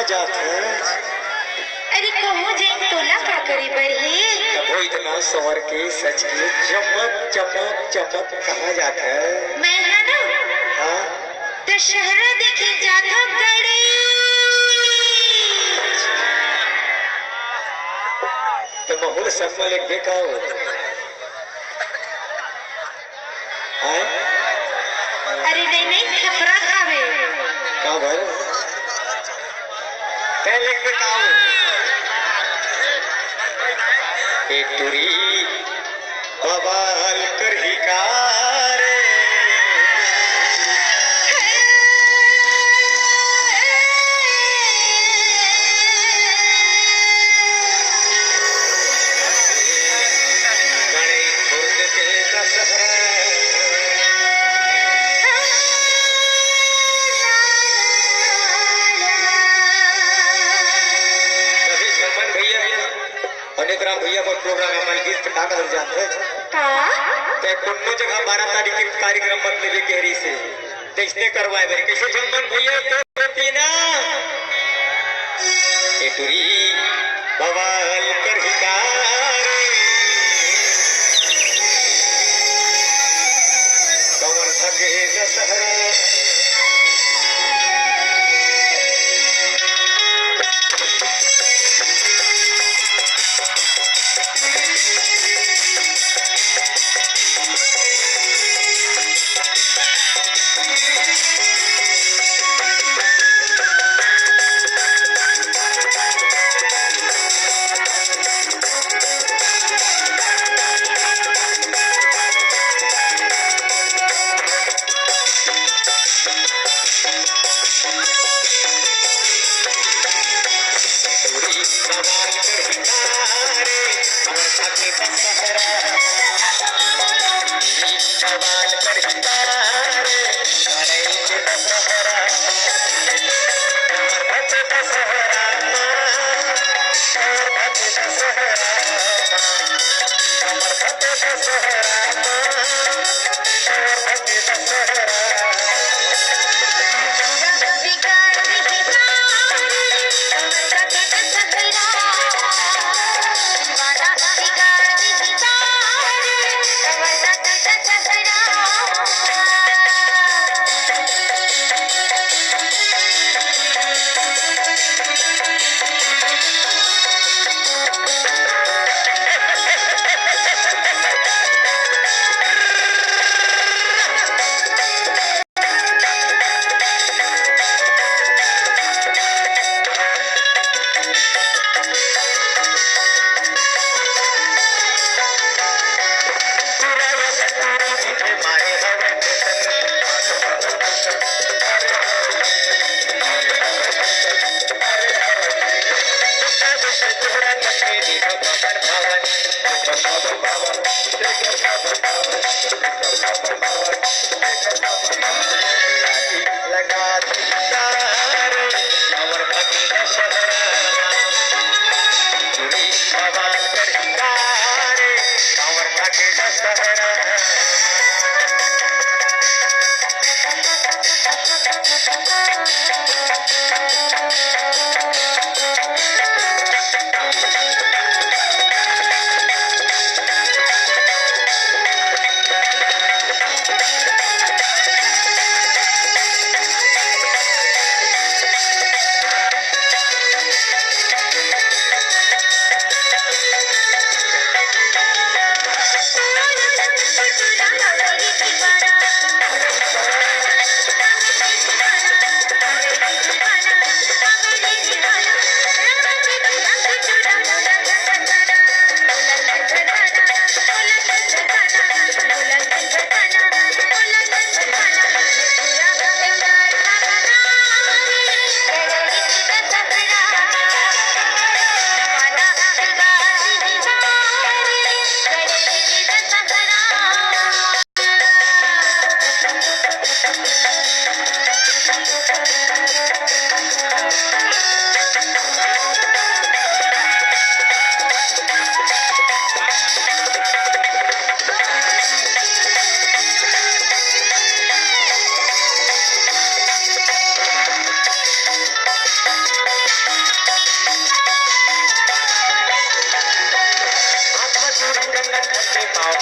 जात है? अरे कहूँ जैन तोला का करे बर है? वो इतना सवर के सच के चमक चमक चमक कहाँ जात है? मैं है ना हाँ दशहरा देखे जात हूँ गणेश। तो माहौल सफल एक देखा हो आए? अरे नहीं नहीं खपरा खावे कहाँ भर पहले के काऊ एक तुरी बवाल कर ही कारे भैया को प्रोग्राम हमारे गीत का कर जाते हैं ते कुन्नो जगह 12 तारीख के कार्यक्रम मतलब गहरी से देखते करवाए मेरे कैसे जमन भैया तो होती ना ए तुरी बवाल कर ही कारे कमर थके दशहरा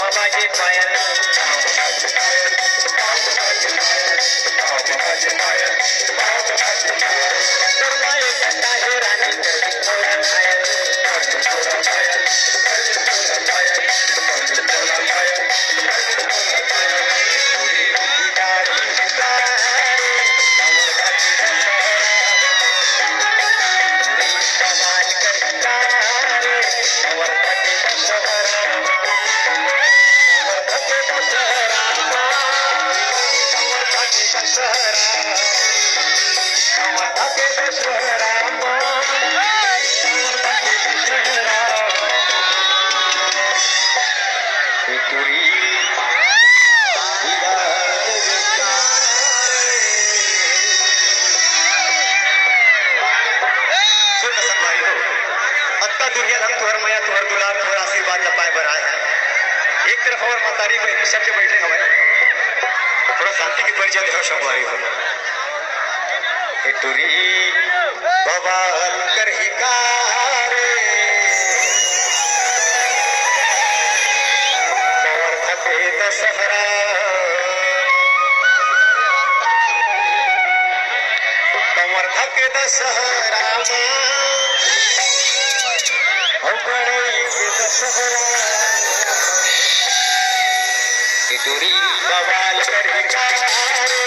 बाजे पायल सर्वाय गंगा हे राणी करती थोडा घायल एक तरफ और मतारी बहनी सबके बैठे हवे थोड़ा शांति की परिचय देखो संगवारी हो टूरी बवाल कर हिकारे कवर थके दशहरा कवर थके दशहरा दशहरा टूरी बवाल कर हिकारे